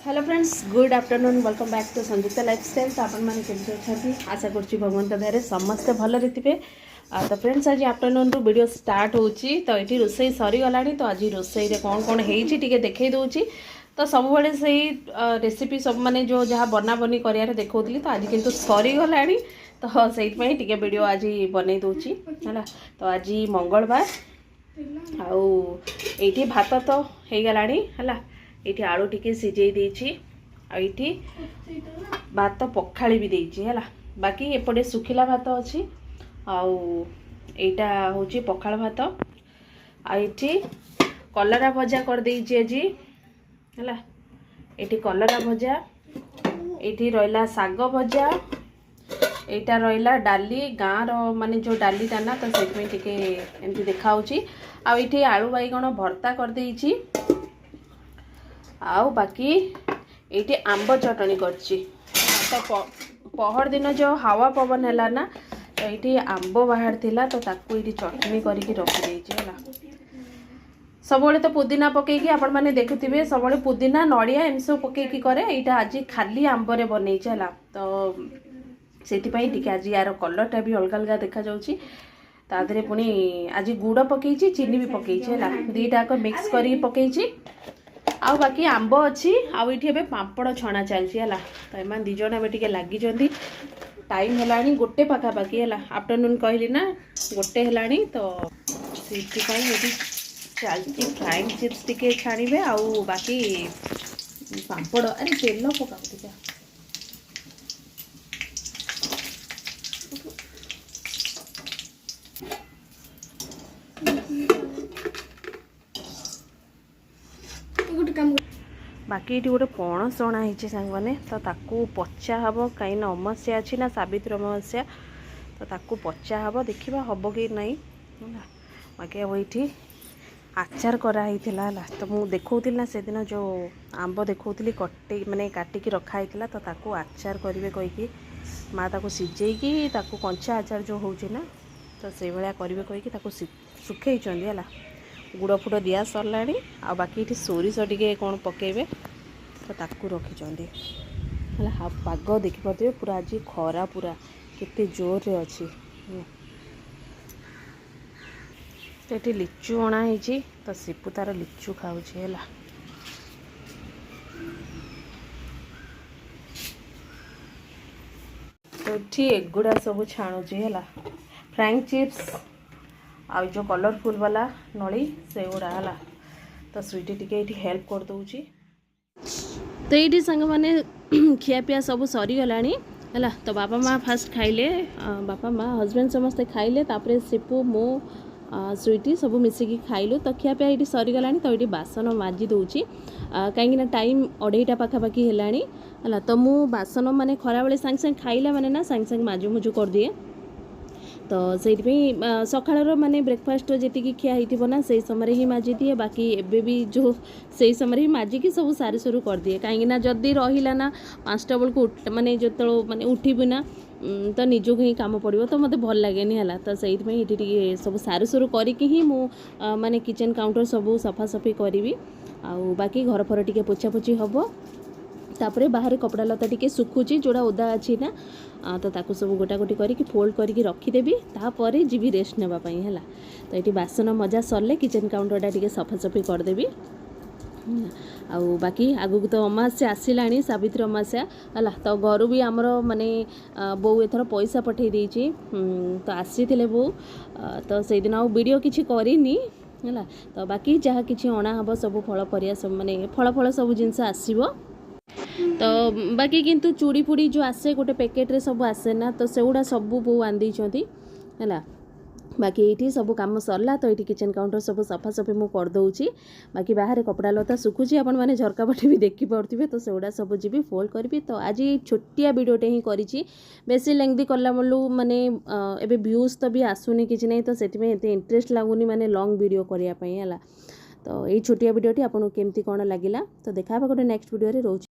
Hello friends good afternoon welcome back to Sanyukta lifestyle. तो आपण मैंने केमती अच्छा आशा करुँच भगवंत दयारे समस्ते भल थे। तो फ्रेंड्स आज आफ्टरनून वीडियो स्टार्ट होची। तो ये रोसई सरीगला। तो आज रोसई कौन कौन होती देखे दूची। तो सब बड़े से रेसिपी सब माने जो जहाँ बना बनी कर देखी। तो आज किंतु सरीगला। तो से वीडियो आज बन दूची है। तो आज मंगलवार आउ ये भात तो हो गला है। ये आलू टिके सिझे देछि। ये भात पखाड़ी भी देछि है। बाकी एपटे सुखिला भात अच्छी आईटा हूँ पखाड़ भात आई कलरा भजा कर देछि आज है। ये कलरा भजा ये रहा साग भजा यहाँ रहा डाली गाँव माने जो डाली ना। तो से एमती देखा ये आलू बैगण भर्ता कर देछि। आउ बाकी ये आंब चटनी करची। तो पहर दिन जो हावा पवन है ना। तो ये आंब बाहर थिला। तो ताकू ये चटनी करके रखी है। सब तो पुदीना पकईकी आपण मैंने देखुवे सब पुदीना नड़िया एम सब पकईकी करे। यहाँ आज खाली आंबरे बनई है। तो से आज यार कलरटा भी अलग अलग देखा जाउची। तादरे पुणी आज गुड़ पकई चीनी भी पकई है। दीटा मिक्स कर पकई आउ बाकी आंब अच्छी आउ ये पापड़ छणा चलती है। तो एम दिज टे लगी टाइम है गोटे पखापाखि है। आफ्टरनून कहली ना गोटे है। तो से चलती फ्राइंग चिप्स टिके छाणवे आउ बाकी पापड़ अरे तेल पका बाकी ये गोटे पणस अणा सांग मैंने। तो ताकू पचा हम कहीं अमावस्या अच्छी ना सावित्री अमावस्या। तो ताकू पचा हम देखा हम कि नहीं। बाकी ये आचार कराई है। तो मुझे देखी ना से दिन जो आंब देखी कटे माने काटिकी रखाई। तो ताकू आचार करेंगे कहीकि माँ ताकू सिझेकी ताकू कंचा आचार जो हो ना। तो से भाया करेंगे कहीकि सुखई है। गुड़ फुड़ दिया सरला आ बाकी ये सोरिष टे कौन पकेबे। तो ताकू रखी है। पाग देखिपे पूरा आज खरा पूरा केते जोर रे अच्छी। तो ये लिचु अणा है। तो सिपु तार लिचु खाऊँ है। तो ये एगुड़ा सब छाणुची है। फ्राइंग चिप्स आ जो कलरफुल वाला नली से गुड़ा है। तो स्वीटी टिके हेल्प कर दूची। तो ये सांग मैंने खियापिया सब सरीगला है। तो बापा माँ फास्ट खाइले बापा माँ हजबैंड समस्ते खाइले। तापरे सिपु मो स्वीटी सब मिसिकी खाइलु। तो खियापिया ये सरीगला। तो ये बासन माजी दूची कहीं टाइम 2:30 पाखापाखि है। तो मु बासन माने खरा बेले सांग सांग खाइला माने ना सांग सांग माजु मुजु कर दिए। तो से सकाळ माने ब्रेकफास्ट जी खिया हो ना से समय ही माजी दिए। बाकी एबे भी जो से समय ही माजिकी सब सारी सुरू कर दिए। कहीं जदि रहा ना 5टा बेलू माने जो माने उठबू ना तो निजक ही काम पड़ो। तो मत भल लगे है। तो से ये सब सारू सुरू करी ही मु माने किचन काउंटर सब सफासफी करी। आउ बाकी घर फर टे पोछापोछी हम। तापरे बाहर कपड़ा लता टिके सुखुची जोड़ा ओदा अच्छी ना। तो ताकू सब गोटागोटी करके फोल्ड करके रखीदेवी। तापर जीवी रेस्ट नापी है। तो ये बासन मजा सरले किचन काउंटरटा टिके सफासफी करदेवी। आउ बाकी आगु तो अमावस्या आसला सावित्री अमावस्या है। तो घर भी आमर माने बो एथर पैसा पठे देछि। तो आसी बो तो से दिन वीडियो किछि करिनी है। तो बाकी जहाँ किछि अणा हम सब फल परिया सब माने फल फल सब जिनस आसीबो। तो बाकी किंतु चूड़ी फुड़ी जो आसे गोटे पैकेट रे सब आसे ना। तो से गुड़ा सब बो आंदी है। बाकी ये सब कम सरला। तो ये किचन काउंटर सब सफासफी मु कर दूची। बाकी बाहर कपड़ा लता सुखुची आपण मैंने झरका पटे भी देखी पारे। तो से गुड़ा सब जी फोल्ड करी। तो आज छोटिया वीडियोटे ही करी बेसी लेंथी कला मलू माने एबे व्यूज तो भी आसुनी कि नहीं। तो से इंटरेस्ट लगुनि माने लॉन्ग वीडियो करने है। तो ये छोटिया वीडियोटी आपको केमती कौन लगिला। तो देखा गोटे नेक्स्ट वीडियो रे रोज।